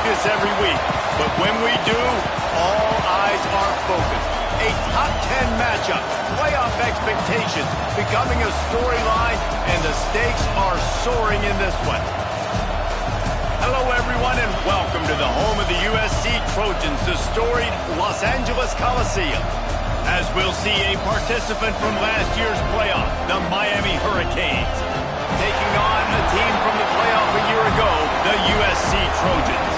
this every week. But when we do, all eyes are focused. A top 10 matchup, playoff expectations becoming a storyline, and the stakes are soaring in this one. Hello, everyone, and welcome to the home of the USC Trojans, the storied Los Angeles Coliseum. As we'll see a participant from last year's playoff, the Miami Hurricanes, taking on a team from the playoff a year ago, the USC Trojans.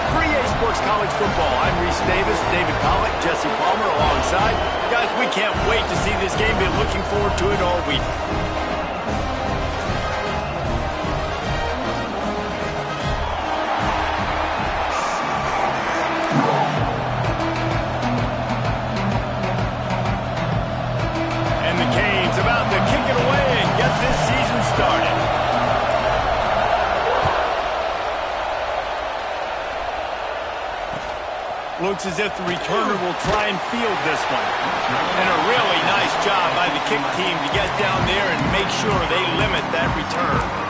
For EA Sports College Football, I'm Reese Davis, David Pollack, Jesse Palmer alongside. Guys, we can't wait to see this game. Been looking forward to it all week. And the Canes about to kick it away and get this season started. Looks as if the returner will try and field this one. And a really nice job by the kick team to get down there and make sure they limit that return.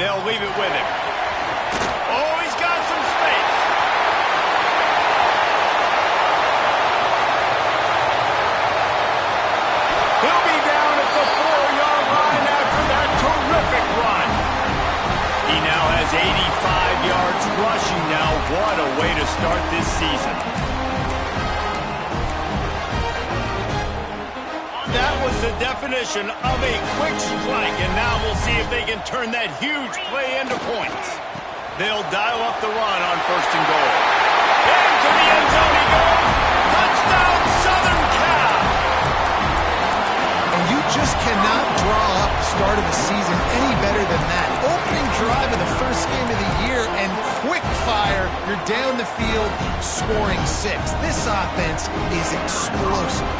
They'll leave it with him. Oh, he's got some space. He'll be down at the 4-yard line after that terrific run. He now has 85 yards rushing now. What a way to start this season. That was the definition of a quick strike, and now we'll see if they can turn that huge play into points. They'll dial up the run on 1st and goal. Into the end zone he goes. Touchdown, Southern Cal! And you just cannot draw up the start of the season any better than that. Opening drive of the first game of the year, and quick fire, you're down the field, scoring 6. This offense is explosive.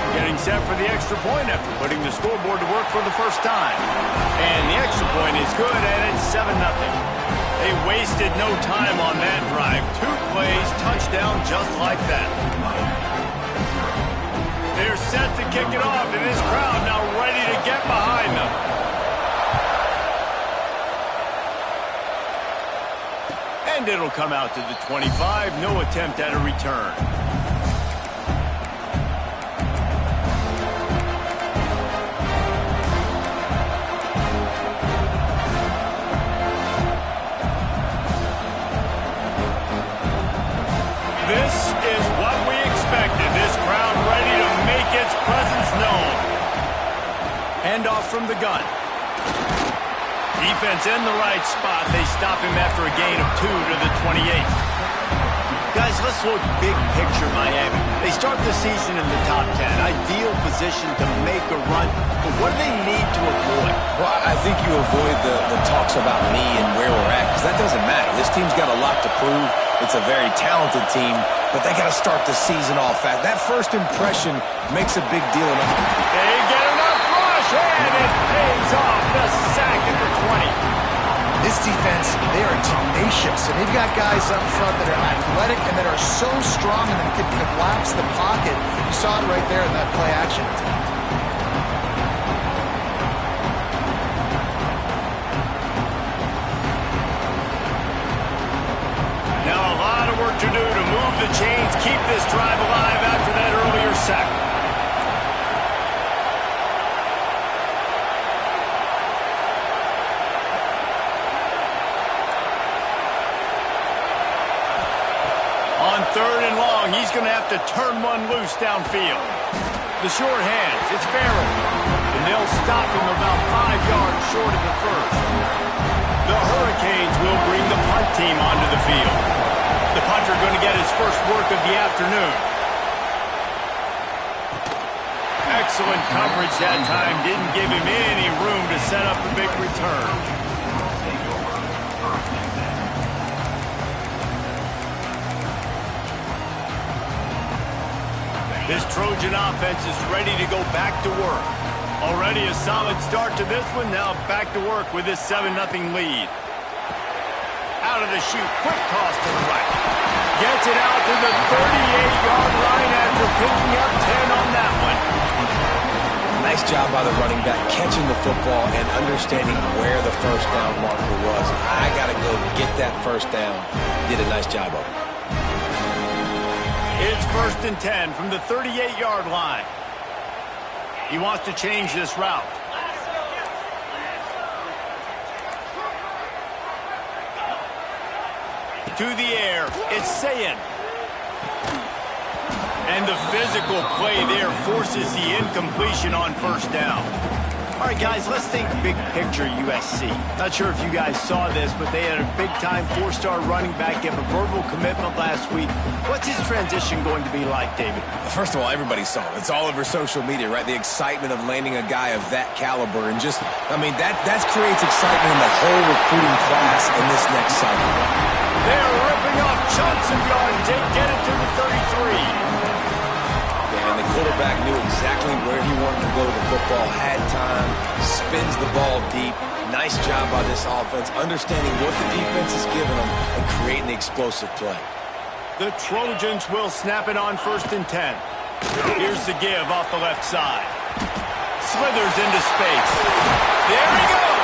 Getting set for the extra point after putting the scoreboard to work for the first time. And the extra point is good, and it's 7-0. They wasted no time on that drive. 2 plays, touchdown just like that. They're set to kick it off, and this crowd now ready to get behind them. And it'll come out to the 25. No attempt at a return. This is what we expected. This crowd ready to make its presence known. Handoff from the gun. Defense in the right spot. They stop him after a gain of 2 to the 28. Guys, let's look big picture Miami. They start the season in the top 10. Ideal position to make a run. But what do they need to avoid? Well, I think you avoid the talks about me and where we're at, because that doesn't matter. This team's got a lot to prove. It's a very talented team, but they got to start the season off fast. That first impression makes a big deal. They get enough rush, and it pays off. The sack at the 20. This defense, they are tenacious, and they've got guys up front that are athletic and that are so strong and that can collapse the pocket. You saw it right there in that play action attempt. Now a lot of work to do to move the chains, keep this drive alive after that earlier sack. On 3rd and long, he's going to have to turn one loose downfield. The short hands, it's Farrell. And they'll stop him about 5 yards short of the first. The Hurricanes will bring the punt team onto the field. The punter going to get his first work of the afternoon. Excellent coverage that time. Didn't give him any room to set up the big return. Trojan offense is ready to go back to work. Already a solid start to this one. Now back to work with this 7-0 lead. Out of the chute, quick toss to the right. Gets it out to the 38-yard line after picking up 10 on that one. Nice job by the running back, catching the football and understanding where the first down marker was. I got to go get that first down. Did a nice job of it. It's 1st and 10 from the 38-yard line. He wants to change this route. To the air, it's Sayin. And the physical play there forces the incompletion on first down. All right, guys, let's think big picture USC. Not sure if you guys saw this, but they had a big-time 4-star running back give a verbal commitment last week. What's his transition going to be like, David? First of all, everybody saw it. It's all over social media, right? The excitement of landing a guy of that caliber. And just, I mean, that creates excitement in the whole recruiting class in this next cycle. They're ripping off chunks of yards. They get it to the 33. And the quarterback knew exactly where he wanted to go with the football, had time, spins the ball deep. Nice job by this offense, understanding what the defense is giving them and creating the explosive play. The Trojans will snap it on 1st and 10. Here's the give off the left side. Slithers into space. There he goes.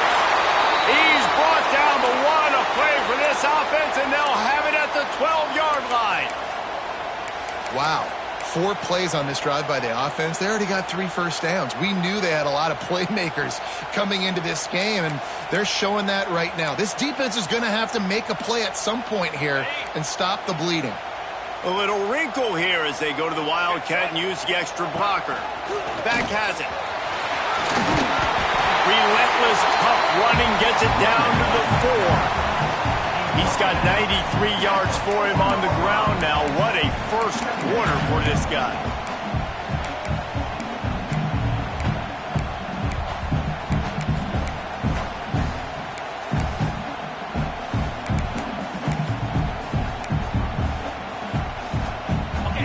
He's brought down, but what a play for this offense, and they'll have it at the 12-yard line. Wow. 4 plays on this drive by the offense. They already got 3 first downs. We knew they had a lot of playmakers coming into this game, and they're showing that right now. This defense is going to have to make a play at some point here and stop the bleeding. A little wrinkle here as they go to the Wildcat and use the extra blocker. Back has it. Relentless, tough running gets it down to the 4. He's got 93 yards for him on the ground now. What a first quarter for this guy.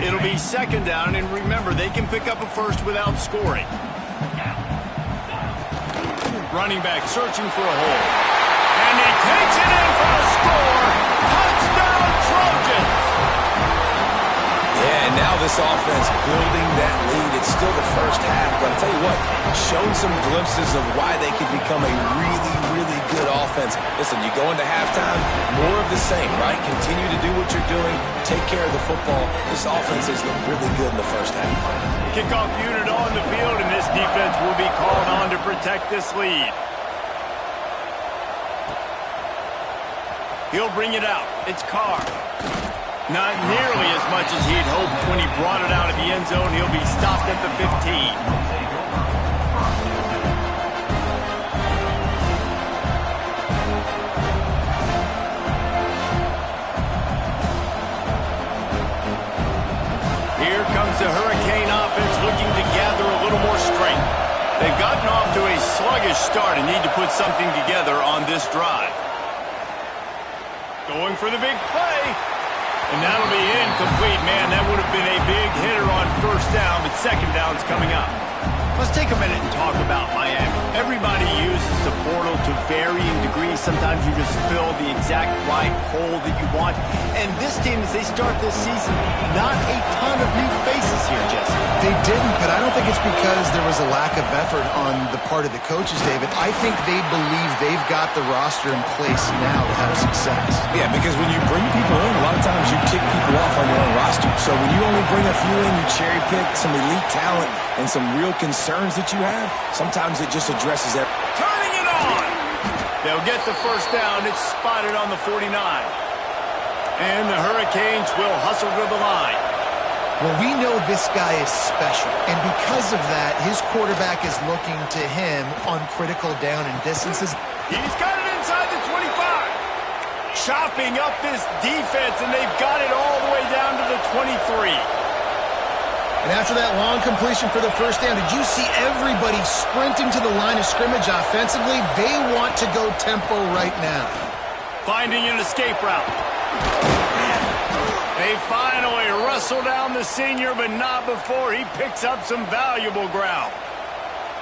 It'll be 2nd down, and remember, they can pick up a first without scoring. Running back searching for a hole. And he takes it in for a score. Touchdown, Trojans! Yeah, and now this offense building that lead. It's still the first half, but I'll tell you what, shown some glimpses of why they could become a really, really good offense. Listen, you go into halftime, more of the same, right? Continue to do what you're doing, take care of the football. This offense has looked really good in the first half. Kickoff unit on the field, and this defense will be called on to protect this lead. He'll bring it out. It's Carr. Not nearly as much as he'd hoped when he brought it out of the end zone. He'll be stopped at the 15. Here comes the Hurricane offense looking to gather a little more strength. They've gotten off to a sluggish start and need to put something together on this drive. Going for the big play. And that'll be incomplete. Man, that would have been a big hitter on first down, but second down's coming up. Let's take a minute and talk about Miami. Everybody uses the portal to varying degrees. Sometimes you just fill the exact right hole that you want. And this team, as they start this season, not a ton of new faces here, Jesse. They didn't, but I don't think it's because there was a lack of effort on the part of the coaches, David. I think they believe they've got the roster in place now to have success. Yeah, because when you bring people in, a lot of times you kick people off on your own roster. So when you only bring a few in, you cherry pick some elite talent and some real concerns that you have, sometimes it just addresses that. Turning it on! They'll get the first down. It's spotted on the 49. And the Hurricanes will hustle to the line. Well, we know this guy is special, and because of that, his quarterback is looking to him on critical down and distances. He's got it inside the 25. Chopping up this defense, and they've got it all the way down to the 23. And after that long completion for the first down, did you see everybody sprinting to the line of scrimmage offensively? They want to go tempo right now. Finding an escape route. They finally wrestle down the senior, but not before he picks up some valuable ground.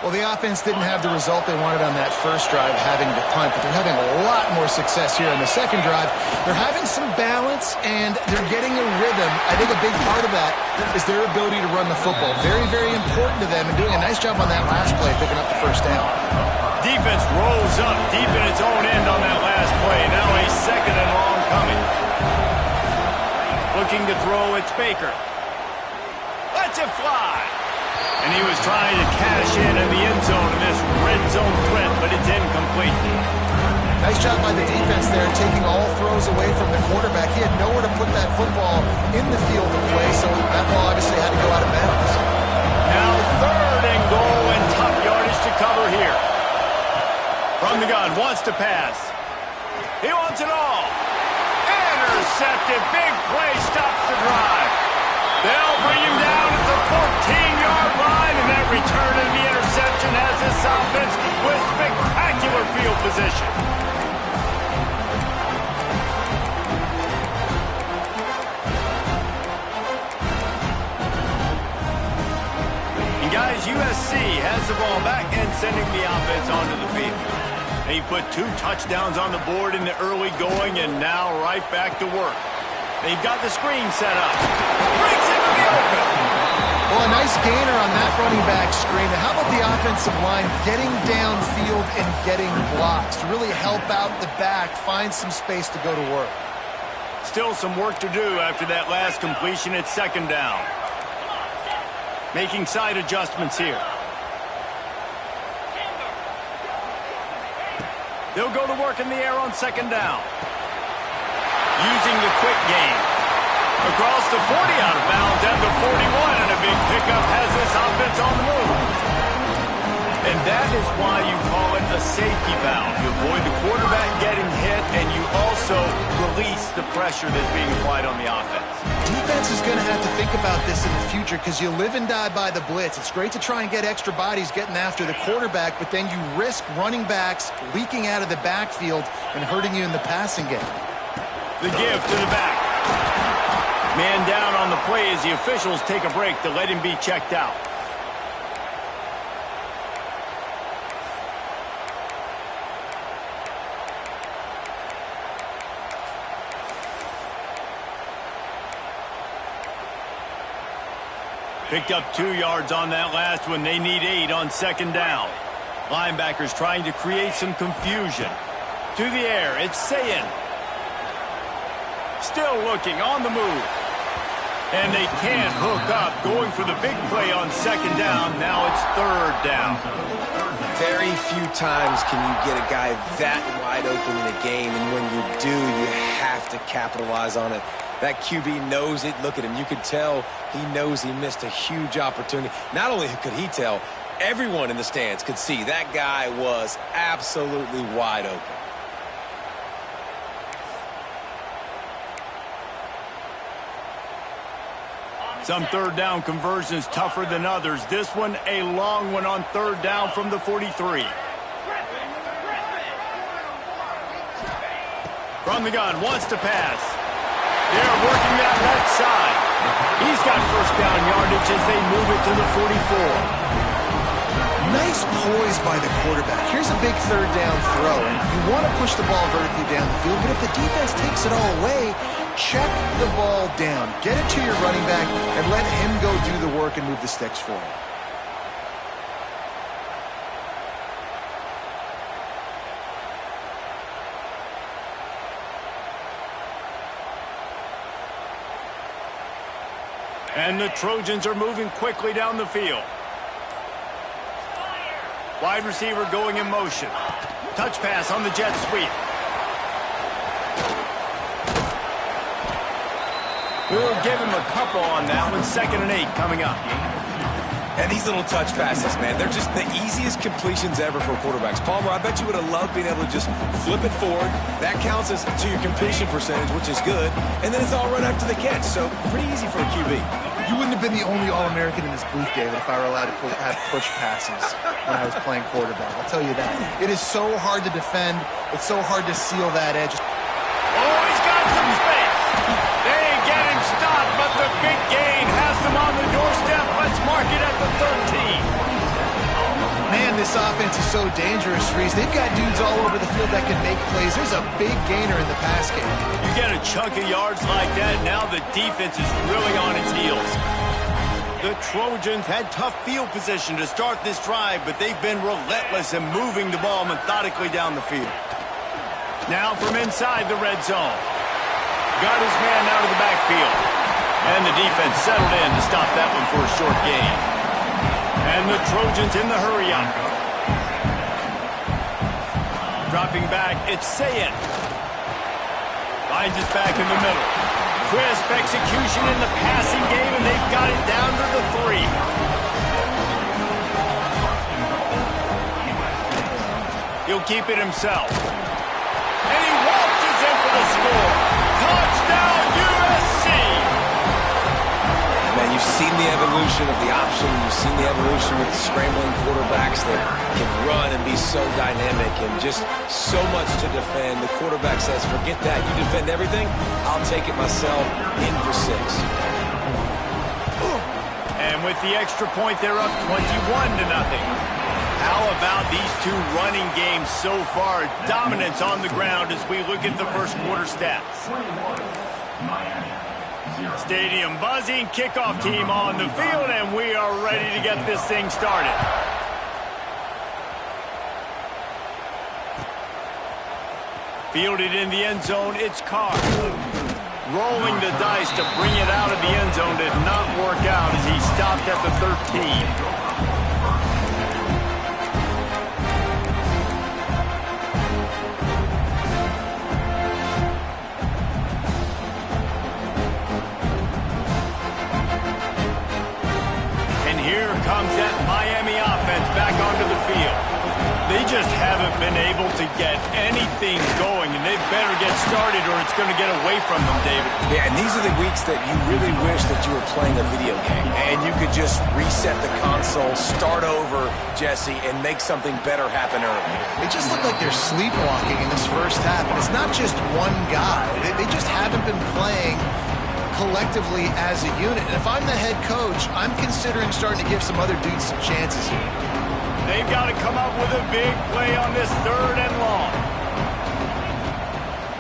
Well, the offense didn't have the result they wanted on that first drive, having to punt, but they're having a lot more success here on the second drive. They're having some balance, and they're getting a rhythm. I think a big part of that is their ability to run the football. Very, very important to them, and doing a nice job on that last play, picking up the first down. Defense rolls up deep in its own end on that last play. Now a second and long coming. Looking to throw, it's Baker. Lets it fly. And he was trying to cash in the end zone in this red zone threat, but it's incomplete. Nice job by the defense there, taking all throws away from the quarterback. He had nowhere to put that football in the field to play, so that ball obviously had to go out of bounds. Now third and goal and tough yardage to cover here. From the gun, wants to pass. He wants it all. Intercepted, big play, stops the drive. They'll bring him down at the 14-yard line, and that return of the interception has this offense with spectacular field position. And guys, USC has the ball back and sending the offense onto the field. They put 2 touchdowns on the board in the early going, and now right back to work. They've got the screen set up. Breaks into the open. Well, a nice gainer on that running back screen. How about the offensive line getting downfield and getting blocks to really help out the back, find some space to go to work? Still some work to do after that last completion at second down. Making side adjustments here. They'll go to work in the air on second down. Using the quick game. Across the 40 out of bounds and the 41, and a big pickup has this offense on the move. And that is why you call it a safety valve. You avoid the quarterback getting hit, and you also release the pressure that's being applied on the offense. Defense is going to have to think about this in the future because you live and die by the blitz. It's great to try and get extra bodies getting after the quarterback, but then you risk running backs leaking out of the backfield and hurting you in the passing game. The give to the back. Man down on the play as the officials take a break to let him be checked out. Picked up 2 yards on that last one. They need 8 on second down. Linebackers trying to create some confusion. To the air, it's Sayin. Still looking on the move. And they can't hook up. Going for the big play on second down. Now it's third down. Very few times can you get a guy that wide open in a game, and when you do, you have to capitalize on it. That QB knows it. Look at him. You could tell he knows he missed a huge opportunity. Not only could he tell, everyone in the stands could see that guy was absolutely wide open. Some third down conversions tougher than others. This one, a long one on third down from the 43. From the gun, wants to pass. They're working that left side. He's got first down yardage as they move it to the 44. Nice poise by the quarterback. Here's a big third down throw, and you want to push the ball vertically down the field, but if the defense takes it all away, check the ball down. Get it to your running back and let him go do the work and move the sticks for him. And the Trojans are moving quickly down the field. Wide receiver going in motion. Touch pass on the jet sweep. We'll give him a couple on that one. 2nd and 8 coming up. And these little touch passes, man, they're just the easiest completions ever for quarterbacks. Palmer, I bet you would have loved being able to just flip it forward. That counts as to your completion percentage, which is good. And then it's all right after the catch, so pretty easy for a QB. You wouldn't have been the only All-American in this booth, David, if I were allowed to have push passes when I was playing quarterback. I'll tell you that. It is so hard to defend. It's so hard to seal that edge. Oh, he's got some space. They get him them on the doorstep. Let's mark it at the 13. Man, this offense is so dangerous, Reese. They've got dudes all over the field that can make plays. There's a big gainer in the pass game. You get a chunk of yards like that, now the defense is really on its heels. The Trojans had tough field position to start this drive, but they've been relentless in moving the ball methodically down the field. Now from inside the red zone. Got his man out of the backfield. And the defense settled in to stop that one for a short gain. And the Trojans in the hurry-up. Dropping back, it's Sayin. Finds his back in the middle. Crisp execution in the passing game, and they've got it down to the 3. He'll keep it himself. And he waltzes in for the score. Touchdown, USC! Man, you've seen the evolution of the option. You've seen the evolution with the scrambling quarterbacks that can run and be so dynamic and just so much to defend. The quarterback says, forget that. You defend everything, I'll take it myself. In for 6. And with the extra point, they're up 21-0. How about these two running games so far? Dominance on the ground as we look at the first quarter stats. Stadium buzzing, kickoff team on the field, and we are ready to get this thing started. Fielded in the end zone, it's Carr. Rolling the dice to bring it out of the end zone did not work out as he stopped at the 13. Comes that Miami offense back onto the field. They just haven't been able to get anything going, and they better get started or it's going to get away from them, David. Yeah, and these are the weeks that you really wish that you were playing a video game, and you could just reset the console, start over, Jesse, and make something better happen early. They just look like they're sleepwalking in this first half, and it's not just one guy. They just haven't been playing collectively as a unit. And if I'm the head coach, I'm considering starting to give some other dudes some chances here. They've got to come up with a big play on this 3rd and long.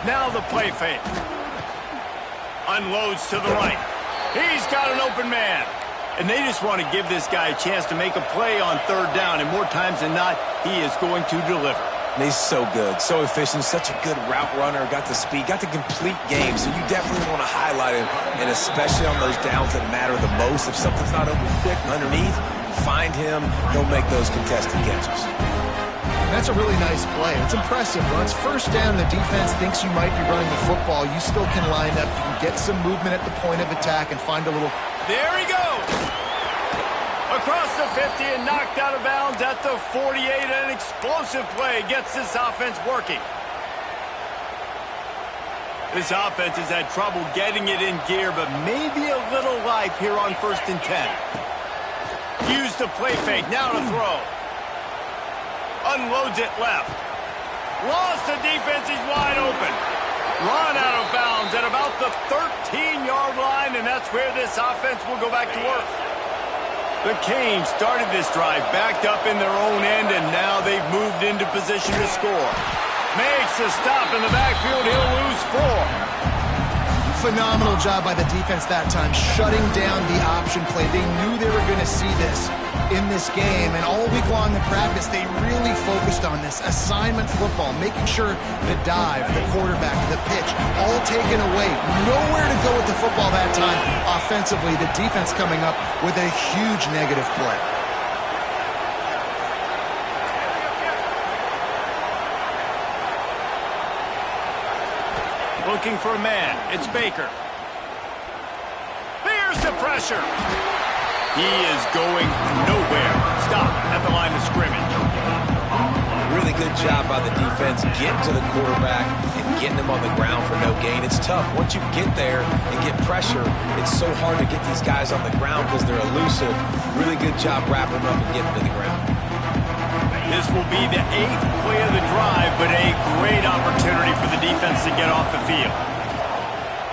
Now the play fake. Unloads to the right. He's got an open man. And they just want to give this guy a chance to make a play on 3rd down. And more times than not, he is going to deliver. And he's so good, so efficient, such a good route runner, got the speed, got the complete game, so you definitely want to highlight him, and especially on those downs that matter the most. If something's not open quick underneath, find him, he'll make those contested catches. And that's a really nice play. It's impressive. Once first down, the defense thinks you might be running the football. You still can line up, you can get some movement at the point of attack and find a little... There he goes! Across the 50 and knocked out of bounds at the 48. An explosive play gets this offense working. This offense has had trouble getting it in gear, but maybe a little life here on 1st and 10. Use the play fake, now to throw. Unloads it left. Lost the defense, he's wide open. Run out of bounds at about the 13-yard line, and that's where this offense will go back to work. The Canes started this drive backed up in their own end, and now they've moved into position to score. Makes a stop in the backfield. He'll lose 4. Phenomenal job by the defense that time, shutting down the option play. They knew they were going to see this in this game, and all week long in practice, they really focused on this assignment football, making sure the dive, the quarterback, the pitch, all taken away. Nowhere to go with the football that time. Offensively, the defense coming up with a huge negative play. Looking for a man. It's Baker. There's the pressure. He is going nowhere. Stop at the line of scrimmage. Really good job by the defense getting to the quarterback and getting him on the ground for no gain. It's tough. Once you get there and get pressure, it's so hard to get these guys on the ground because they're elusive. Really good job wrapping them up and getting to the ground. This will be the 8th play of the drive, but a great opportunity for the defense to get off the field.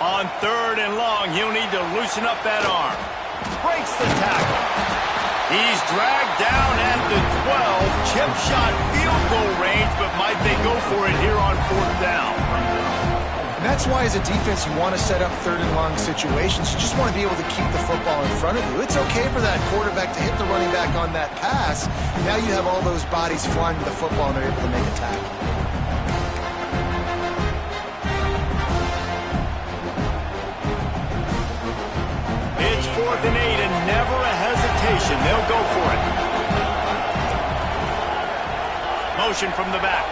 On 3rd and long, he'll need to loosen up that arm. Breaks the tackle. He's dragged down at the 12. Chip shot field goal range, but might they go for it here on 4th down? And that's why, as a defense, you want to set up 3rd and long situations. You just want to be able to keep the football in front of you. It's okay for that quarterback to hit the running back on that pass. Now you have all those bodies flying to the football, and they're able to make a tackle. It's 4th and 8, and never a hesitation. They'll go for it. Motion from the back.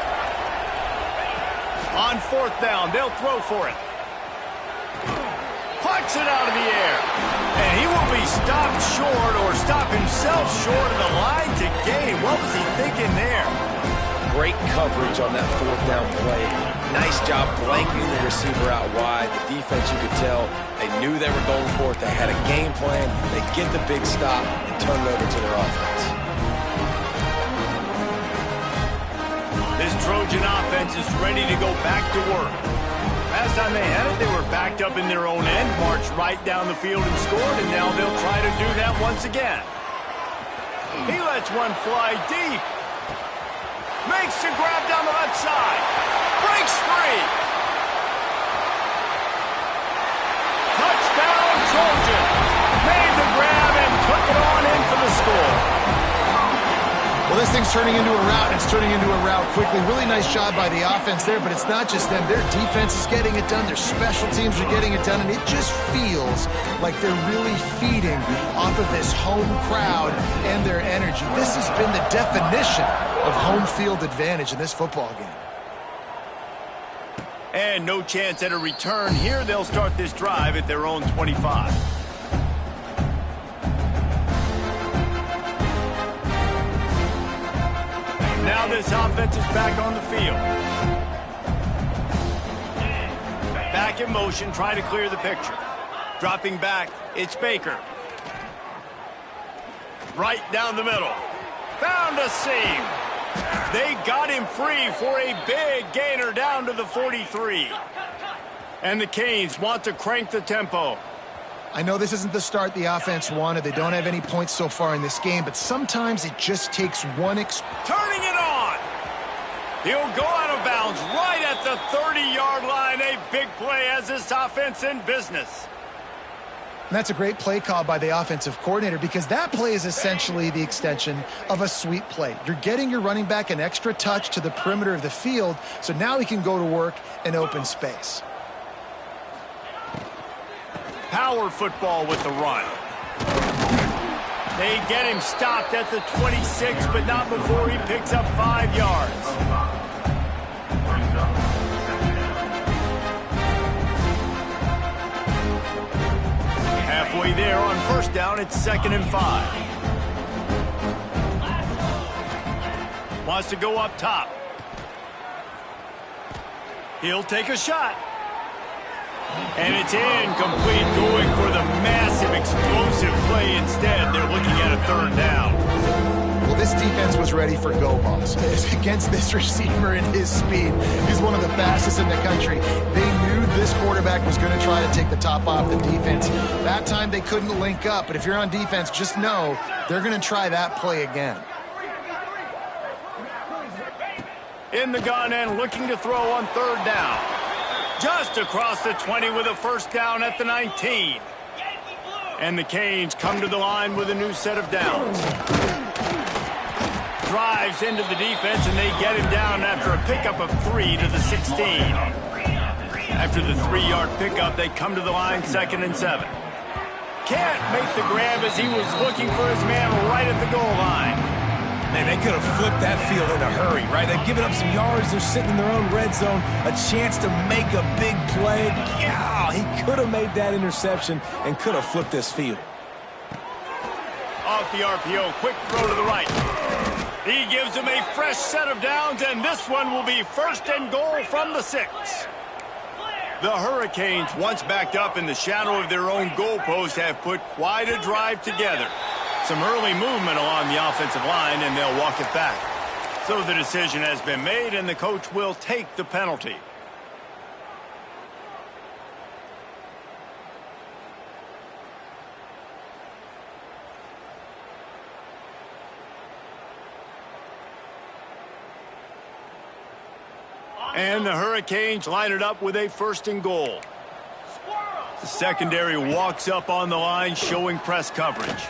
On 4th down, they'll throw for it. Plucks it out of the air. And he will be stopped short, or stop himself short of the line to gain. What was he thinking there? Great coverage on that 4th down play. Nice job blanketing the receiver out wide. The defense, you could tell, they knew they were going for it. They had a game plan. They get the big stop and turn it over to their offense. This Trojan offense is ready to go back to work. Last time they had it, they were backed up in their own end, marched right down the field and scored, and now they'll try to do that once again. He lets one fly deep. Makes the grab down the left side. Breaks free. Touchdown, Trojan. Made the grab and took it on in for the score. Well, this thing's turning into a rout, and it's turning into a rout quickly. Really nice job by the offense there, but it's not just them. Their defense is getting it done. Their special teams are getting it done, and it just feels like they're really feeding off of this home crowd and their energy. This has been the definition of home field advantage in this football game. And no chance at a return here. They'll start this drive at their own 25. Now this offense is back on the field. Back in motion, trying to clear the picture. Dropping back, it's Baker. Right down the middle. Found a seam. They got him free for a big gainer down to the 43. And the Canes want to crank the tempo. I know this isn't the start the offense wanted. They don't have any points so far in this game, but sometimes it just takes one turning it on. He'll go out of bounds right at the 30-yard line. A big play as this offense in business. And that's a great play call by the offensive coordinator, because that play is essentially the extension of a sweep play. You're getting your running back an extra touch to the perimeter of the field, so now he can go to work in open space. Power football with the run. They get him stopped at the 26, but not before he picks up 5 yards. Halfway there on 1st down, it's 2nd and 5. Wants to go up top. He'll take a shot. And it's incomplete, going for the massive, explosive play instead. They're looking at a 3rd down. Well, this defense was ready for go balls. Against this receiver and his speed, he's one of the fastest in the country. They knew this quarterback was going to try to take the top off the defense. That time they couldn't link up, but if you're on defense, just know they're going to try that play again. In the gun and looking to throw on 3rd down. Just across the 20 with a 1st down at the 19. And the Canes come to the line with a new set of downs. Drives into the defense, and they get him down after a pickup of 3 to the 16. After the 3-yard pickup, they come to the line 2nd and 7. Can't make the grab as he was looking for his man right at the goal line. Man, they could have flipped that field in a hurry, right? They've given up some yards. They're sitting in their own red zone. A chance to make a big play. Yeah, he could have made that interception and could have flipped this field. Off the RPO, quick throw to the right. He gives him a fresh set of downs, and this one will be 1st and goal from the 6. The Hurricanes, once backed up in the shadow of their own goalpost, have put quite a drive together. Some early movement along the offensive line, and they'll walk it back. So the decision has been made, and the coach will take the penalty. And the Hurricanes line it up with a 1st and goal. The secondary walks up on the line, showing press coverage.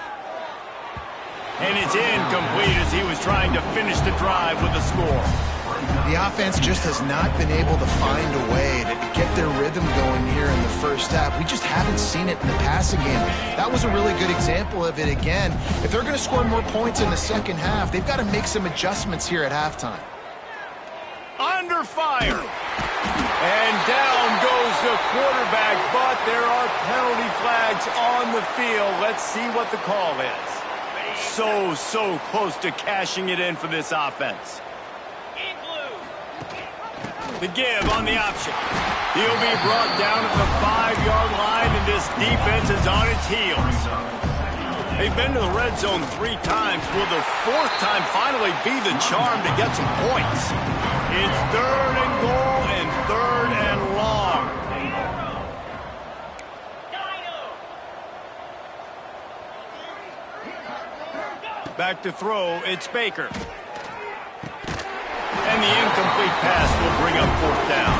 And it's incomplete as he was trying to finish the drive with a score. The offense just has not been able to find a way to get their rhythm going here in the first half. We just haven't seen it in the passing game. That was a really good example of it again. If they're going to score more points in the second half, they've got to make some adjustments here at halftime. Under fire. And down goes the quarterback, but there are penalty flags on the field. Let's see what the call is. So close to cashing it in for this offense. The give on the option. He'll be brought down at the 5-yard line, and this defense is on its heels. They've been to the red zone 3 times. Will the 4th time finally be the charm to get some points? It's 3rd and goal and 3rd and long. Back to throw, it's Baker. And the incomplete pass will bring up 4th down.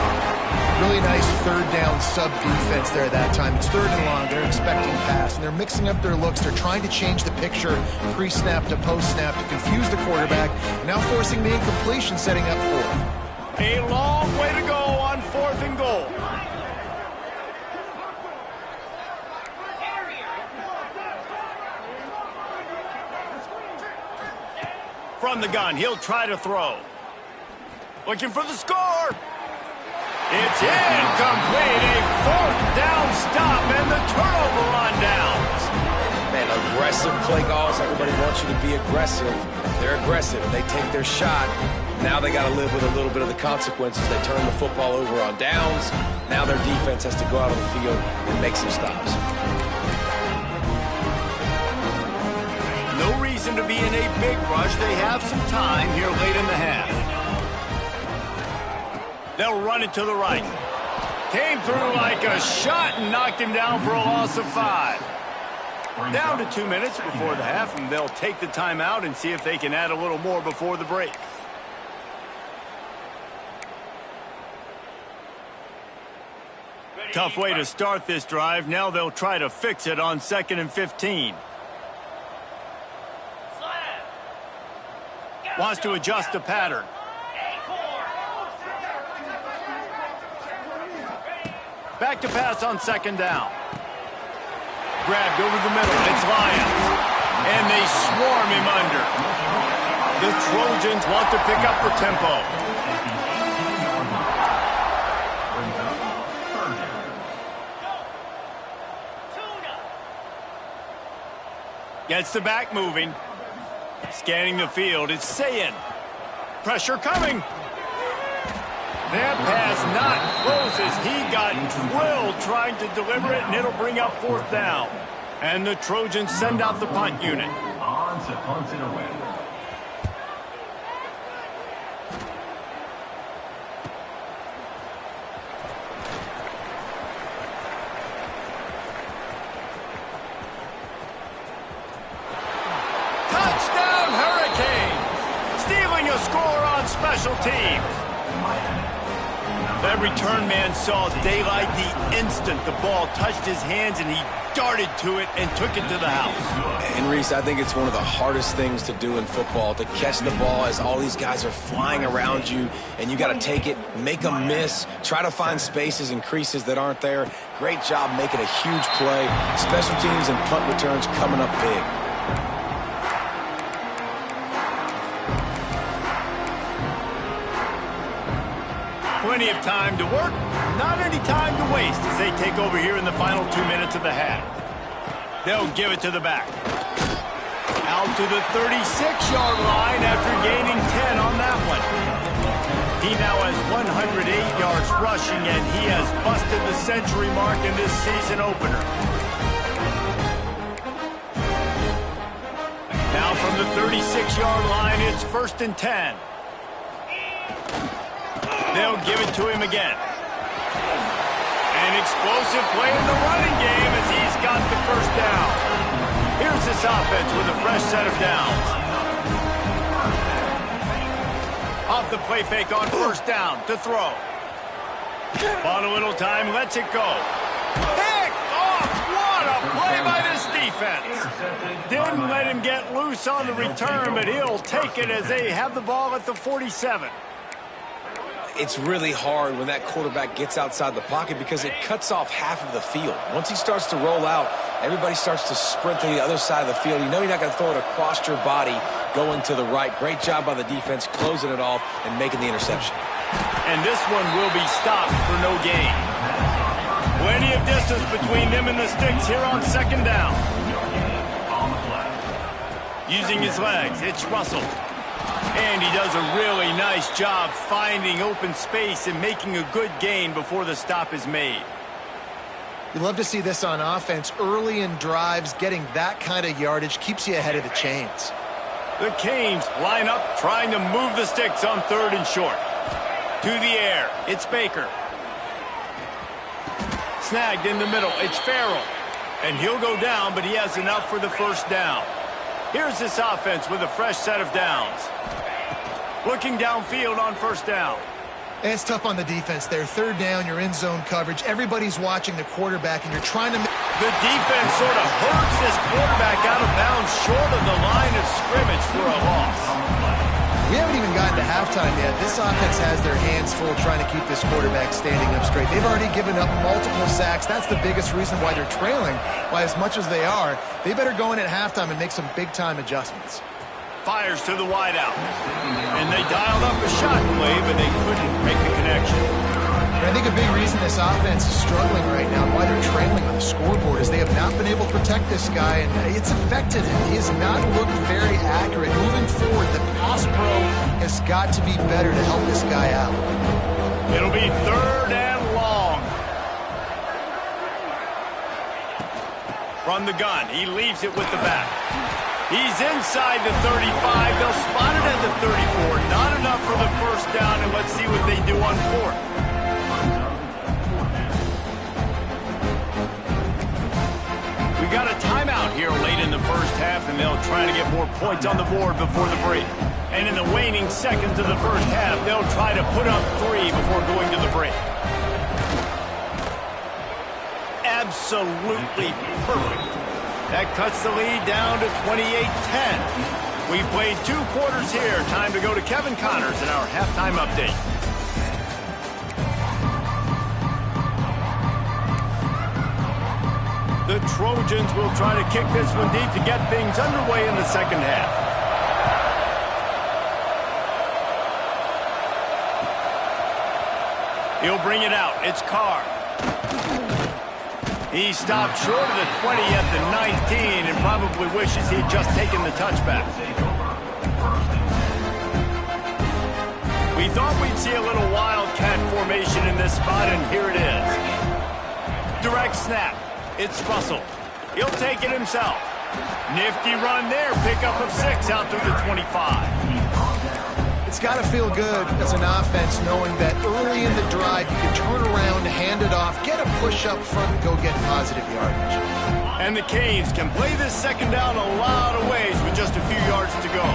Really nice 3rd down sub-defense there that time. It's 3rd and long. They're expecting pass, and they're mixing up their looks. They're trying to change the picture pre-snap to post-snap to confuse the quarterback, now forcing the incompletion, setting up 4th. A long way to go on 4th and goal. From the gun, he'll try to throw. Looking for the score. It's incomplete. A 4th down stop and the turnover on downs. Man, aggressive play calls. Everybody wants you to be aggressive. They're aggressive. They take their shot. Now they got to live with a little bit of the consequences. They turn the football over on downs. Now their defense has to go out on the field and make some stops. No reason to be in a big rush. They have some time here late in the half. They'll run it to the right. Came through like a shot and knocked him down for a loss of 5. Down to 2 minutes before the half, and they'll take the timeout and see if they can add a little more before the break. Tough way to start this drive. Now they'll try to fix it on 2nd and 15. Wants to adjust the pattern. Back to pass on 2nd down. Grabbed over the middle. It's Lions. And they swarm him under. The Trojans want to pick up the tempo. Gets the back moving. Scanning the field, it's Sayin. Pressure coming. That pass not close as he got drilled trying to deliver it, and it'll bring up 4th down. And the Trojans send out the punt unit. Touchdown Hurricane! Stealing a score on special teams. That return man saw daylight the instant the ball touched his hands, and he darted to it and took it to the house. And Reese, I think it's one of the hardest things to do in football, to catch the ball as all these guys are flying around you, and you got to take it, make them miss, try to find spaces and creases that aren't there. Great job making a huge play. Special teams and punt returns coming up big. Plenty of time to work, not any time to waste as they take over here in the final 2 minutes of the half. They'll give it to the back. Out to the 36-yard line after gaining 10 on that one. He now has 108 yards rushing, and he has busted the century mark in this season opener. Now from the 36-yard line, it's 1st and 10. They'll give it to him again. An explosive play in the running game as he's got the 1st down. Here's this offense with a fresh set of downs. off the play fake on first down to throw. Bought a little time, lets it go. Pick off! What a play by this defense. Didn't let him get loose on the return, but he'll take it as they have the ball at the 47. It's really hard when that quarterback gets outside the pocket because it cuts off half of the field. Once he starts to roll out, everybody starts to sprint to the other side of the field. You know you're not going to throw it across your body going to the right. Great job by the defense closing it off and making the interception. And this one will be stopped for no gain. Plenty of distance between them and the sticks here on second down. Using his legs, it's Russell. And he does a really nice job finding open space and making a good gain before the stop is made. You love to see this on offense. Early in drives, getting that kind of yardage keeps you ahead of the chains. The Canes line up trying to move the sticks on 3rd and short. To the air, it's Baker. Snagged in the middle, it's Farrell. And he'll go down, but he has enough for the first down. Here's this offense with a fresh set of downs. Looking downfield on first down. And it's tough on the defense there. 3rd down, you're in zone coverage. Everybody's watching the quarterback, and you're trying to... The defense sort of hurts this quarterback out of bounds short of the line of scrimmage for a loss. We haven't even gotten to halftime yet. This offense has their hands full trying to keep this quarterback standing up straight. They've already given up multiple sacks. That's the biggest reason why they're trailing by as much as they are. They better go in at halftime and make some big-time adjustments. Fires to the wideout. And they dialed up a shot play, but they couldn't make the connection. And I think a big reason this offense is struggling right now, why they're trailing on the scoreboard, is they have not been able to protect this guy, and it's affected him. He has not looked very accurate. Moving forward, the pass pro has got to be better to help this guy out. It'll be 3rd and long. From the gun, he leaves it with the back. He's inside the 35. They'll spot it at the 34. Not enough for the first down, and let's see what they do on 4th. We got a timeout here late in the first half, and they'll try to get more points on the board before the break. And in the waning seconds of the first half, they'll try to put up 3 before going to the break. Absolutely perfect. That cuts the lead down to 28-10. We've played 2 quarters here. Time to go to Kevin Connors in our halftime update. The Trojans will try to kick this one deep to get things underway in the second half. He'll bring it out. It's Carr. He stopped short of the 20 at the 19 and probably wishes he'd just taken the touchback. We thought we'd see a little wildcat formation in this spot, and here it is. Direct snap. It's Russell. He'll take it himself. Nifty run there. Pickup of 6 out through the 25. It's got to feel good as an offense knowing that early in the drive you can turn around, hand it off, get a push up front, and go get positive yardage. And the Canes can play this second down a lot of ways with just a few yards to go.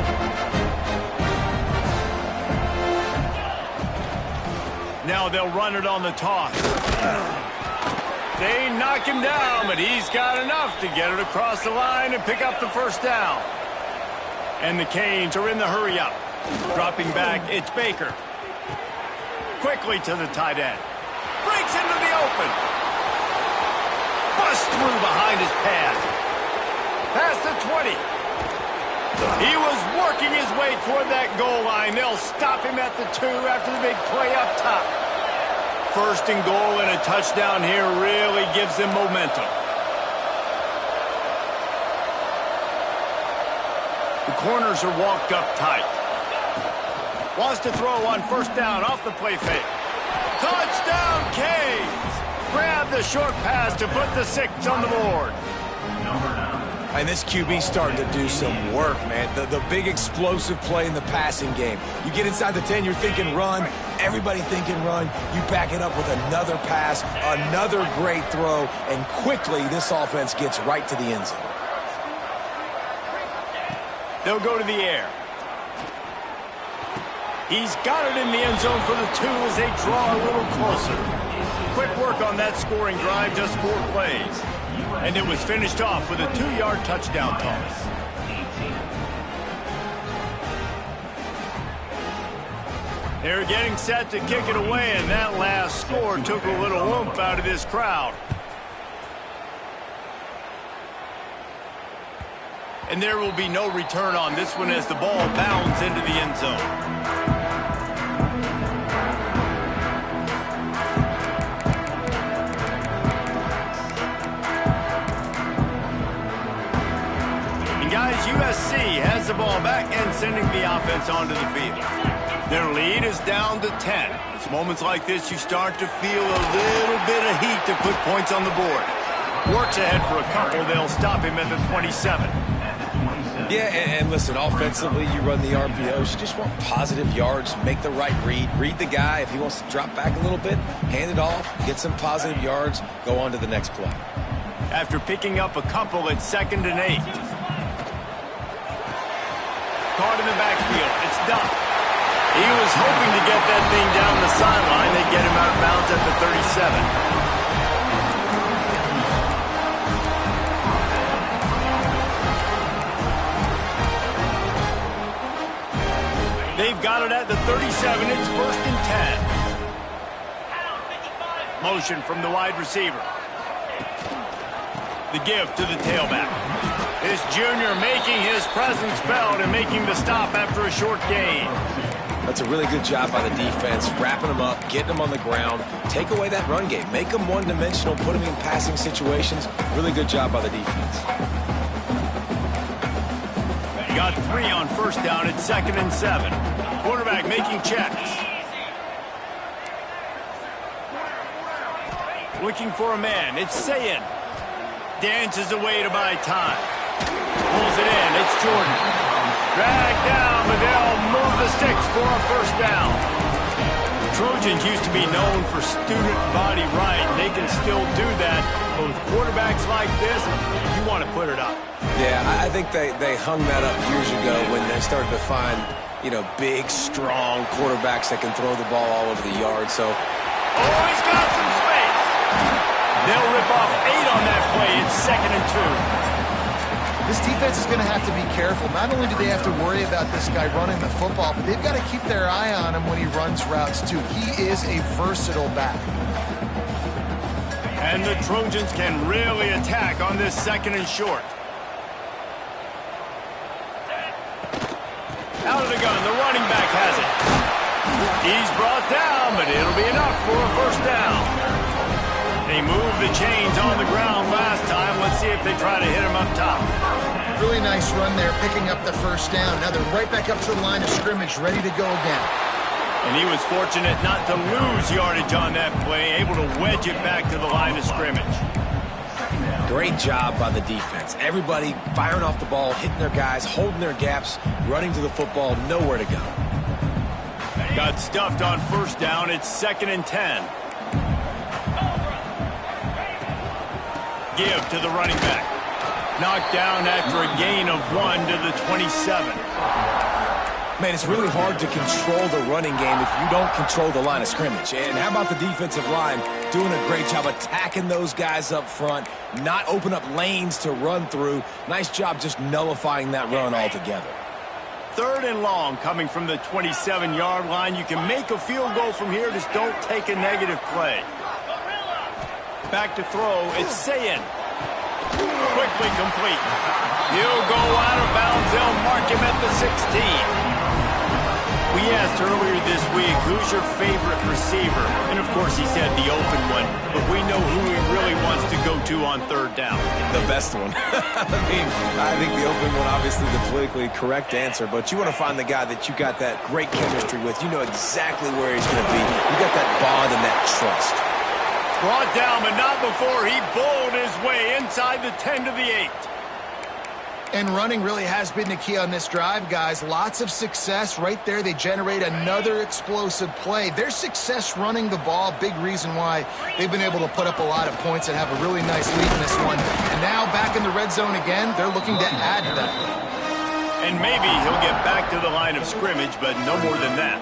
Now they'll run it on the toss. They knock him down, but he's got enough to get it across the line and pick up the first down. And the Canes are in the hurry-up. Dropping back, it's Baker. Quickly to the tight end. Breaks into the open. Busts through behind his pad. Past the 20. He was working his way toward that goal line. They'll stop him at the 2 after the big play up top. 1st and goal and a touchdown here really gives them momentum. The corners are walked up tight. Wants to throw on first down off the play fake. Touchdown, Canes! Grab the short pass to put the 6 on the board. And this QB's starting to do some work, man. The big explosive play in the passing game. You get inside the 10, you're thinking run. Everybody thinking run. You back it up with another pass, another great throw, and quickly this offense gets right to the end zone. They'll go to the air. He's got it in the end zone for the 2 as they draw a little closer. Quick work on that scoring drive, just 4 plays. And it was finished off with a 2-yard touchdown toss. They're getting set to kick it away, and that last score took a little oomph out of this crowd. And there will be no return on this one as the ball bounds into the end zone. Guys, USC has the ball back and sending the offense onto the field. Their lead is down to 10. It's moments like this you start to feel a little bit of heat to put points on the board. Works ahead for a couple. They'll stop him at the 27. Yeah, and listen, offensively, you run the RPOs. You just want positive yards, make the right read. Read the guy. If he wants to drop back a little bit, hand it off, get some positive yards, go on to the next play. After picking up a couple, it's 2nd and 8. Caught in the backfield. It's Duff. He was hoping to get that thing down the sideline. They get him out of bounds at the 37. They've got it at the 37. It's 1st and 10. Motion from the wide receiver. The give to the tailback. This junior making his presence felt and making the stop after a short gain. That's a really good job by the defense, wrapping them up, getting them on the ground, take away that run game, make them one-dimensional, put them in passing situations. Really good job by the defense. They got 3 on 1st down. It's 2nd and 7. Quarterback making checks. Looking for a man. It's Sayin. Dances away to buy time. Pulls it in. It's Jordan. Dragged down, but they'll move the sticks for a 1st down. Trojans used to be known for student body right. They can still do that. But with quarterbacks like this, you want to put it up. Yeah, I think they hung that up years ago when they started to find, big, strong quarterbacks that can throw the ball all over the yard. So, he's got some space. They'll rip off 8 on that play. It's 2nd and 2. This defense is going to have to be careful. Not only do they have to worry about this guy running the football, but they've got to keep their eye on him when he runs routes, too. He is a versatile back. And the Trojans can really attack on this 2nd and short. Out of the gun, the running back has it. He's brought down, but it'll be enough for a 1st down. They moved the chains on the ground last time. Let's see if they try to hit him up top. Really nice run there, picking up the 1st down. Now they're right back up to the line of scrimmage, ready to go again. And he was fortunate not to lose yardage on that play, able to wedge it back to the line of scrimmage. Great job by the defense. Everybody firing off the ball, hitting their guys, holding their gaps, running to the football, nowhere to go. Got stuffed on 1st down. It's 2nd and 10. Give to the running back. Knocked down after a gain of 1 to the 27. Man, it's really hard to control the running game if you don't control the line of scrimmage. And how about the defensive line doing a great job attacking those guys up front, not open up lanes to run through. Nice job just nullifying that run altogether. 3rd and long coming from the 27-yard line. You can make a field goal from here, just don't take a negative play. Back to throw, it's Sayin. Quickly complete. He'll go out of bounds. They'll mark him at the 16. We asked earlier this week, who's your favorite receiver? And, of course, he said the open one. But we know who he really wants to go to on 3rd down. The best one. I think the open one, obviously the politically correct answer. But you want to find the guy that you got that great chemistry with. You know exactly where he's going to be. You got that bond and that trust. Brought down, but not before he bowled his way inside the 10 to the 8. And running really has been the key on this drive, guys. Lots of success right there. They generate another explosive play. Their success running the ball, big reason why they've been able to put up a lot of points and have a really nice lead in this one. And now back in the red zone again, they're looking to add to that. And maybe he'll get back to the line of scrimmage, but no more than that.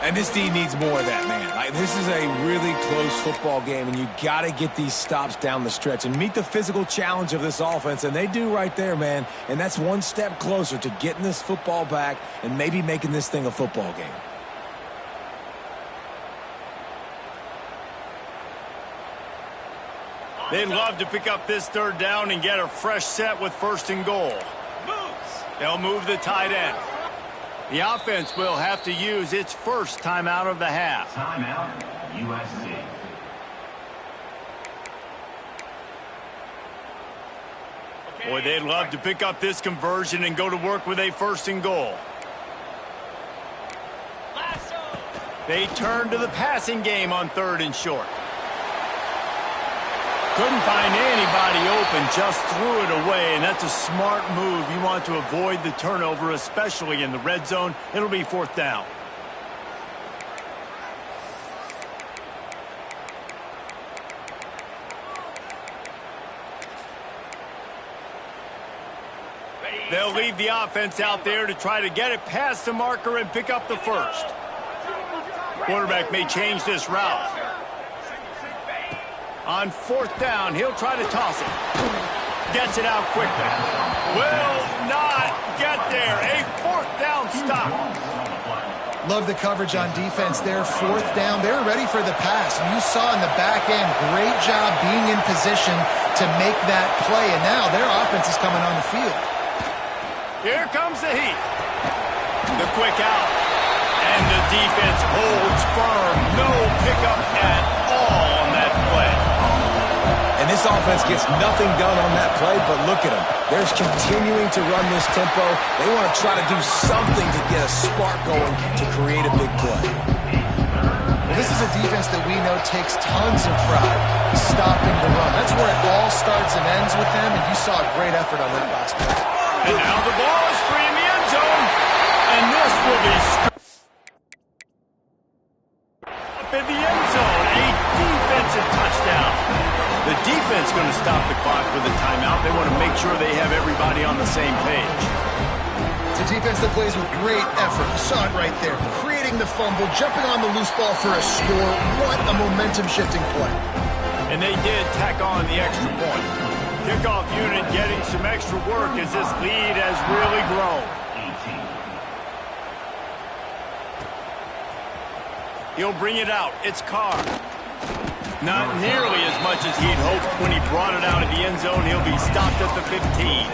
And this D needs more of that, man. This is a really close football game, and you got to get these stops down the stretch and meet the physical challenge of this offense, and they do right there, man. And that's one step closer to getting this football back and maybe making this thing a football game. They'd love to pick up this third down and get a fresh set with 1st and goal. They'll move the tight end. The offense will have to use its first timeout of the half. Timeout, USC. Boy, they'd love to pick up this conversion and go to work with a 1st and goal. They turn to the passing game on 3rd and short. Couldn't find anybody open, just threw it away, and that's a smart move. You want to avoid the turnover, especially in the red zone. It'll be 4th down. They'll leave the offense out there to try to get it past the marker and pick up the 1st. Quarterback may change this route. On 4th down, he'll try to toss it. Gets it out quickly. Will not get there. A 4th down stop. Love the coverage on defense there. 4th down. They were ready for the pass. And you saw in the back end, great job being in position to make that play. And now their offense is coming on the field. Here comes the heat. The quick out. And the defense holds firm. No pickup at all on that play. And this offense gets nothing done on that play, but look at them. They're continuing to run this tempo. They want to try to do something to get a spark going to create a big play. Well, this is a defense that we know takes tons of pride stopping the run. That's where it all starts and ends with them, and you saw a great effort on that last play. And now the ball is free in the end zone. And this will be up in the end zone. A defensive touchdown. The defense going to stop the clock with a timeout. They want to make sure they have everybody on the same page. It's a defense that plays with great effort. You saw it right there. Creating the fumble, jumping on the loose ball for a score. What a momentum-shifting play. And they did tack on the extra point. Kickoff unit getting some extra work as this lead has really grown. He'll bring it out. It's Carr. Not nearly as much as he'd hoped when he brought it out of the end zone. He'll be stopped at the 15.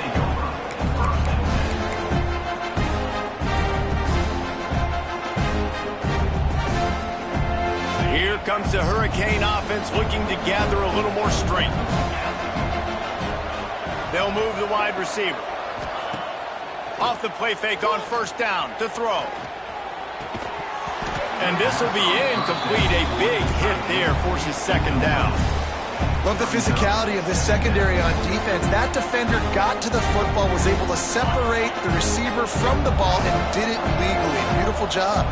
Here comes the Hurricane offense looking to gather a little more strength. They'll move the wide receiver. Off the play fake on 1st down to throw. And this will be incomplete. A big hit there forces 2nd down. Love the physicality of this secondary on defense. That defender got to the football, was able to separate the receiver from the ball, and did it legally. Beautiful job.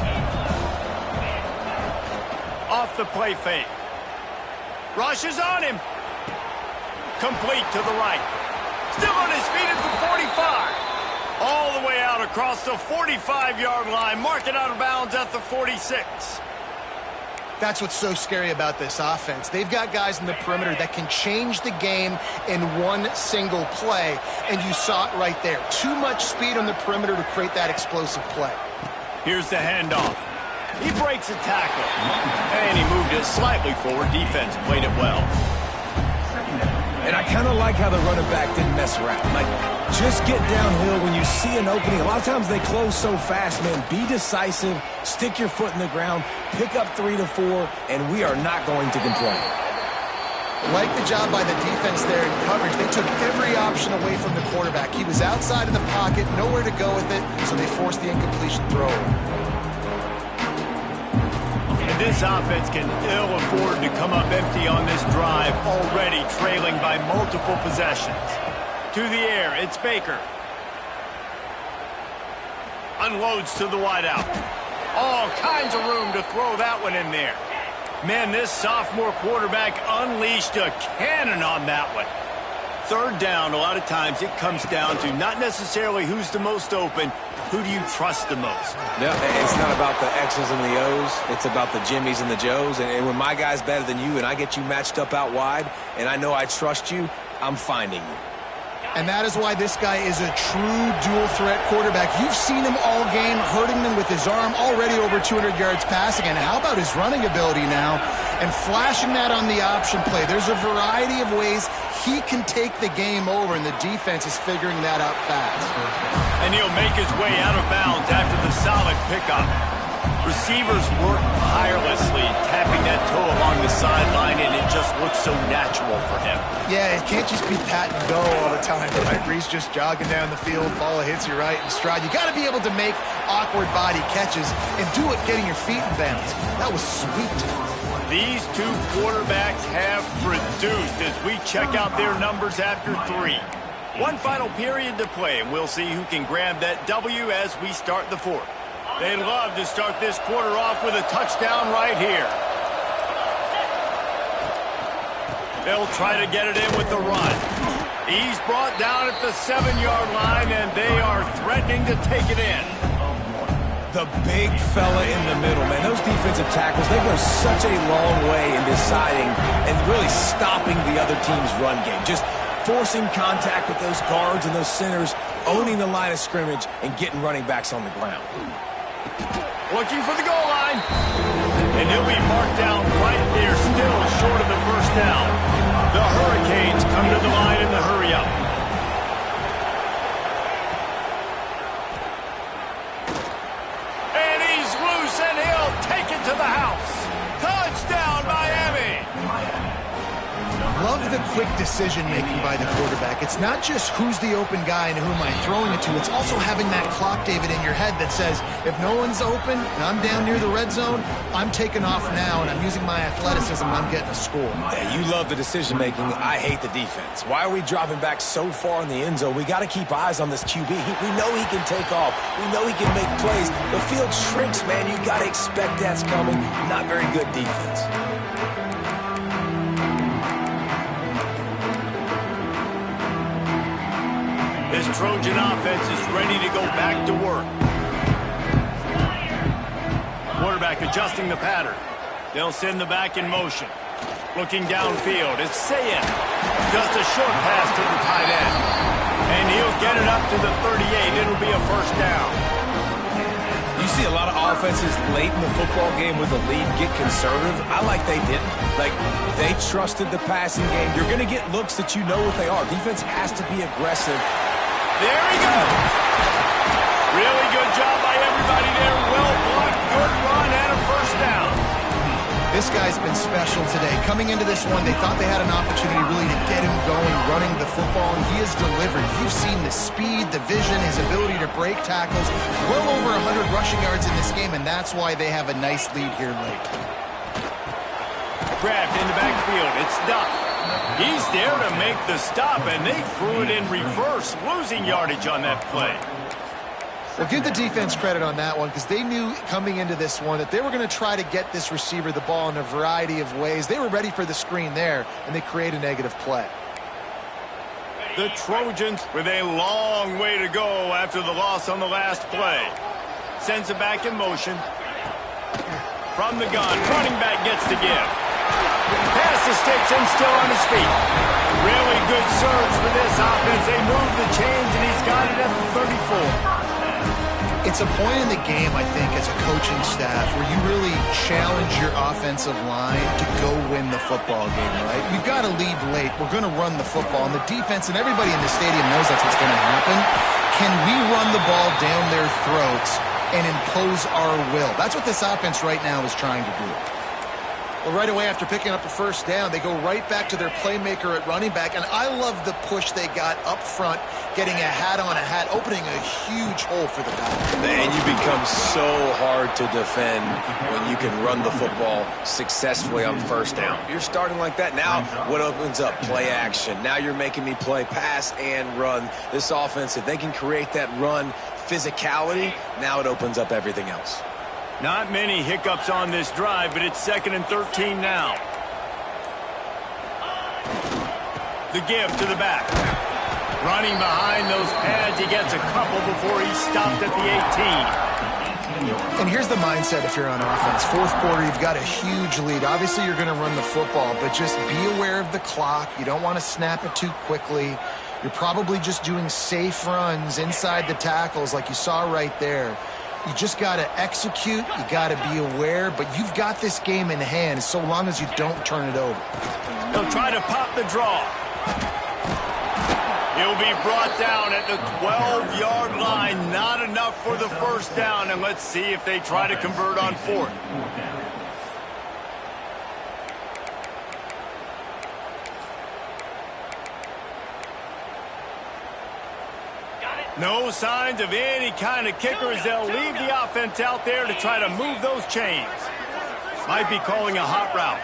Off the play fake. Rushes on him. Complete to the right. Still on his feet at the 45. All the way out across the 45-yard line. Mark it out of bounds at the 46. That's what's so scary about this offense. They've got guys in the perimeter that can change the game in one single play, and you saw it right there. Too much speed on the perimeter to create that explosive play. Here's the handoff. He breaks a tackle, and he moved it slightly forward. Defense played it well. And I kind of like how the running back didn't mess around. Like, just get downhill when you see an opening. A lot of times they close so fast, man. Be decisive, stick your foot in the ground, pick up 3 to 4, and we are not going to complain. Like the job by the defense there in coverage. They took every option away from the quarterback. He was outside of the pocket, nowhere to go with it, so they forced the incompletion throw. And this offense can ill afford to come up empty on this drive, already trailing by multiple possessions. To the air, it's Baker. Unloads to the wideout. All kinds of room to throw that one in there. Man, this sophomore quarterback unleashed a cannon on that one. third down, a lot of times it comes down to not necessarily who's the most open, who do you trust the most? No, it's not about the X's and the O's. It's about the Jimmies and the Joes. And when my guy's better than you and I get you matched up out wide and I know I trust you, I'm finding you. And that is why this guy is a true dual-threat quarterback. You've seen him all game, hurting them with his arm, already over 200 yards passing. And how about his running ability now? And flashing that on the option play. There's a variety of ways he can take the game over, and the defense is figuring that out fast. And he'll make his way out of bounds after the solid pickup. Receivers work tirelessly, tapping that toe along the sideline, and it just looks so natural for him. Yeah, it can't just be pat and go all the time, right? Brees just jogging down the field, ball hits you right in stride. You got to be able to make awkward body catches and do it getting your feet in bounds. That was sweet. These two quarterbacks have produced as we check out their numbers after 3. One final period to play, and we'll see who can grab that W as we start the 4th. They'd love to start this quarter off with a touchdown right here. They'll try to get it in with the run. He's brought down at the 7-yard line, and they are threatening to take it in. The big fella in the middle, man. Those defensive tackles, they go such a long way in deciding and really stopping the other team's run game. Just forcing contact with those guards and those centers, owning the line of scrimmage, and getting running backs on the ground. Looking for the goal line. And he'll be marked down right there, still short of the first down. The Hurricanes come to the line in the hurry-up. And he's loose, and he'll take it to the house. Touchdown, Miami! Love the quick decision-making by the quarterback. It's not just who's the open guy and who am I throwing it to. It's also having that clock, David, in your head that says, if no one's open and I'm down near the red zone, I'm taking off now, and I'm using my athleticism, and I'm getting a score. Yeah, you love the decision-making. I hate the defense. Why are we dropping back so far in the end zone? We got to keep eyes on this QB. We know he can take off. We know he can make plays. The field shrinks, man. You got to expect that's coming. Not very good defense. This Trojan offense is ready to go back to work. Quarterback adjusting the pattern. They'll send the back in motion. Looking downfield, it's Sayin. Just a short pass to the tight end. And he'll get it up to the 38. It'll be a first down. You see a lot of offenses late in the football game with a lead get conservative. I like they didn't. Like, they trusted the passing game. You're going to get looks that you know what they are. Defense has to be aggressive. There he goes. Really good job by everybody there. Well blocked, good run, and a first down. This guy's been special today. Coming into this one, they thought they had an opportunity really to get him going, running the football, and he has delivered. You've seen the speed, the vision, his ability to break tackles. Well over 100 rushing yards in this game, and that's why they have a nice lead here late. Grabbed in the backfield. It's Duff. He's there to make the stop, and they threw it in reverse, losing yardage on that play. Well, give the defense credit on that one, because they knew coming into this one that they were going to try to get this receiver the ball in a variety of ways. They were ready for the screen there, and they create a negative play. The Trojans with a long way to go after the loss on the last play. Sends it back in motion. From the gun, running back gets to give. Pass the sticks and still on his feet. Really good surge for this offense. They move the chains, and he's got it at the 34. It's a point in the game, I think, as a coaching staff where you really challenge your offensive line to go win the football game, right? We've got to lead late. We're going to run the football, and the defense and everybody in the stadium knows that's what's going to happen. Can we run the ball down their throats and impose our will? That's what this offense right now is trying to do. Well, right away after picking up a first down, they go right back to their playmaker at running back, and I love the push they got up front, getting a hat on a hat, opening a huge hole for the back. And you become so hard to defend when you can run the football successfully on first down. You're starting like that. Now what opens up? Play action. Now you're making me play pass and run. This offense, if they can create that run physicality, now it opens up everything else. Not many hiccups on this drive, but it's 2nd and 13 now. The give to the back. Running behind those pads, he gets a couple before he's stopped at the 18. And here's the mindset if you're on offense. Fourth quarter, you've got a huge lead. Obviously, you're going to run the football, but just be aware of the clock. You don't want to snap it too quickly. You're probably just doing safe runs inside the tackles like you saw right there. You just got to execute. You got to be aware, but you've got this game in hand so long as you don't turn it over. He'll try to pop the draw. He'll be brought down at the 12-yard line. Not enough for the first down, and let's see if they try to convert on fourth. No signs of any kind of kickers. They'll leave the offense out there to try to move those chains. Might be calling a hot route.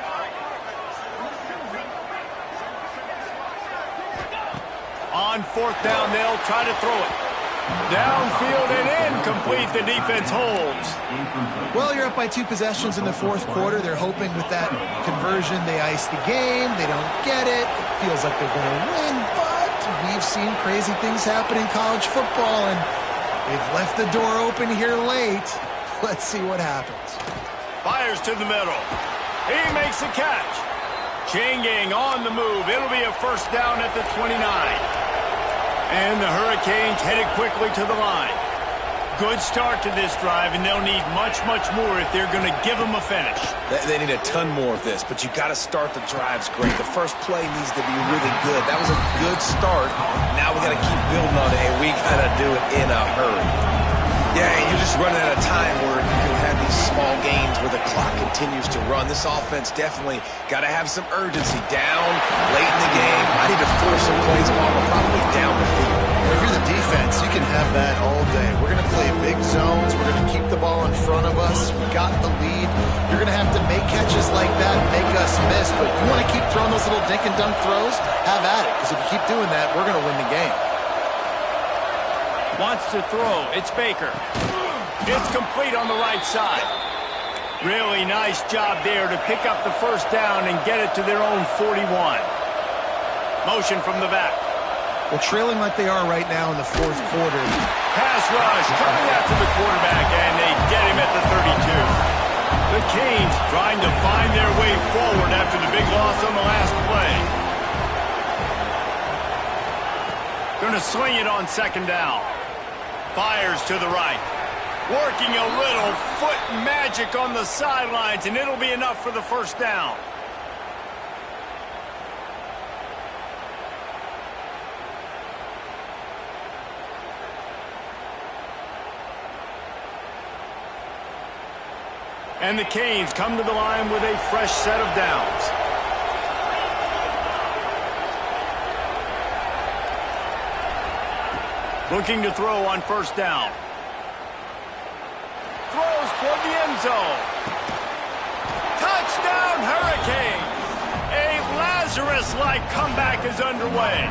On fourth down, they'll try to throw it. Downfield and incomplete. The defense holds. Well, you're up by 2 possessions in the fourth quarter. They're hoping with that conversion they ice the game. They don't get it. It feels like they're going to win, but we've seen crazy things happen in college football, and they've left the door open here late. Let's see what happens. Fires to the middle. He makes the catch. Changing on the move. It'll be a first down at the 29. And the Hurricanes headed quickly to the line. Good start to this drive, and they'll need much, much more if they're going to give them a finish. They need a ton more of this, but you got to start the drives great. The first play needs to be really good. That was a good start. Now we got to keep building on it, and we got to do it in a hurry. Yeah, you're just running out of time where you can have these small gains where the clock continues to run. This offense definitely got to have some urgency. Down late in the game, I need to force some plays while we're probably down the field. If you're the defense, you can have that all day. We're going to play big zones. We're going to keep the ball in front of us. We got the lead. You're going to have to make catches like that and make us miss, but you want to keep throwing those little dink and dunk throws? Have at it, because if you keep doing that, we're going to win the game. Wants to throw. It's Baker. It's complete on the right side. Really nice job there to pick up the first down and get it to their own 41. Motion from the back. Well, trailing like they are right now in the fourth quarter. Pass rush coming after the quarterback, and they get him at the 32. The Canes trying to find their way forward after the big loss on the last play. Going to swing it on second down. Fires to the right. Working a little foot magic on the sidelines, and it'll be enough for the first down. And the Canes come to the line with a fresh set of downs. Looking to throw on first down. Throws toward the end zone. Touchdown, Hurricanes! A Lazarus-like comeback is underway.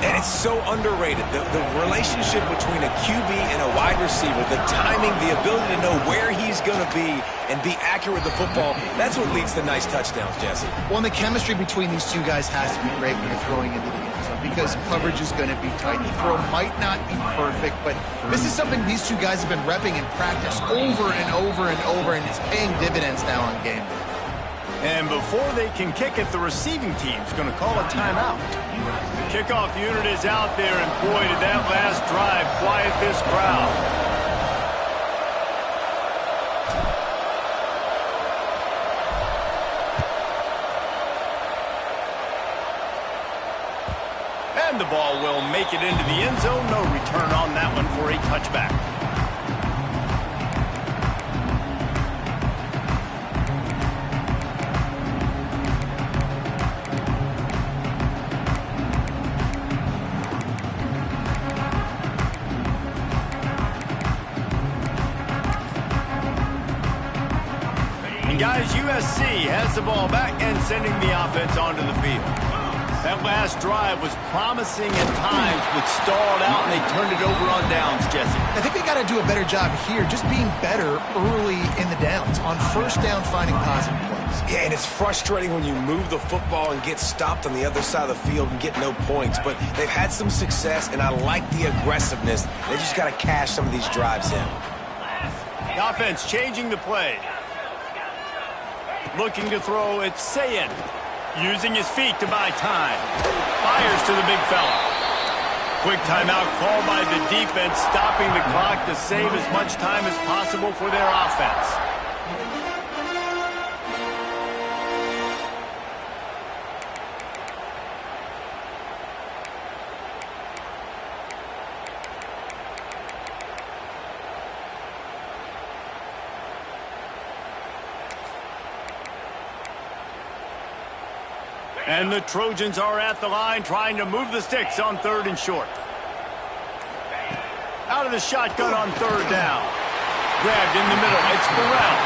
And it's so underrated. The relationship between a QB and a wide receiver, the timing, the ability to know where he's going to be and be accurate with the football, that's what leads to nice touchdowns, Jesse. Well, and the chemistry between these two guys has to be great when you're throwing into the end zone because coverage is going to be tight. The throw might not be perfect, but this is something these two guys have been repping in practice over and over and over, and it's paying dividends now on game day. And before they can kick it, the receiving team's going to call a timeout. The kickoff unit is out there, and boy, did that last drive quiet this crowd. And the ball will make it into the end zone. No return on that one for a touchback. Guys, USC has the ball back and sending the offense onto the field. That last drive was promising at times, but stalled out, and they turned it over on downs, Jesse. I think they got to do a better job here, just being better early in the downs, on first down finding positive plays. Yeah, and it's frustrating when you move the football and get stopped on the other side of the field and get no points. But they've had some success, and I like the aggressiveness. They just got to cash some of these drives in. The offense changing the play. Looking to throw, it's Sayin. Using his feet to buy time. Fires to the big fella. Quick timeout called by the defense, stopping the clock to save as much time as possible for their offense. And the Trojans are at the line trying to move the sticks on 3rd and short. Out of the shotgun on 3rd down. Grabbed in the middle. It's Burrell.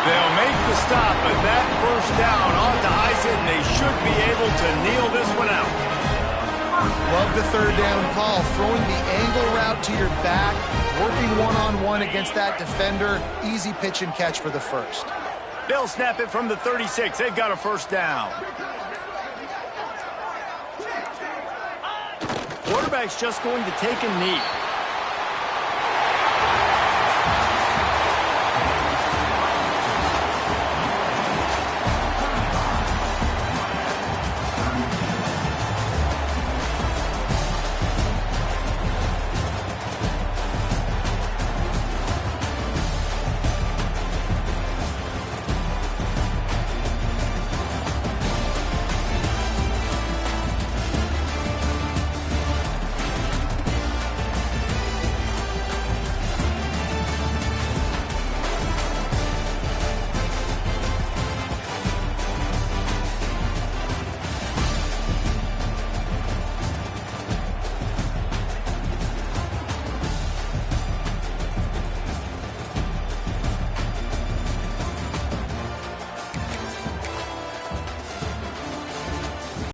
They'll make the stop, but that first down ought to ice it, and they should be able to kneel this one out. Love the 3rd down call. Throwing the angle route to your back, working one-on-one against that defender. Easy pitch and catch for the first. They'll snap it from the 36. They've got a first down. Quarterback's just going to take a knee.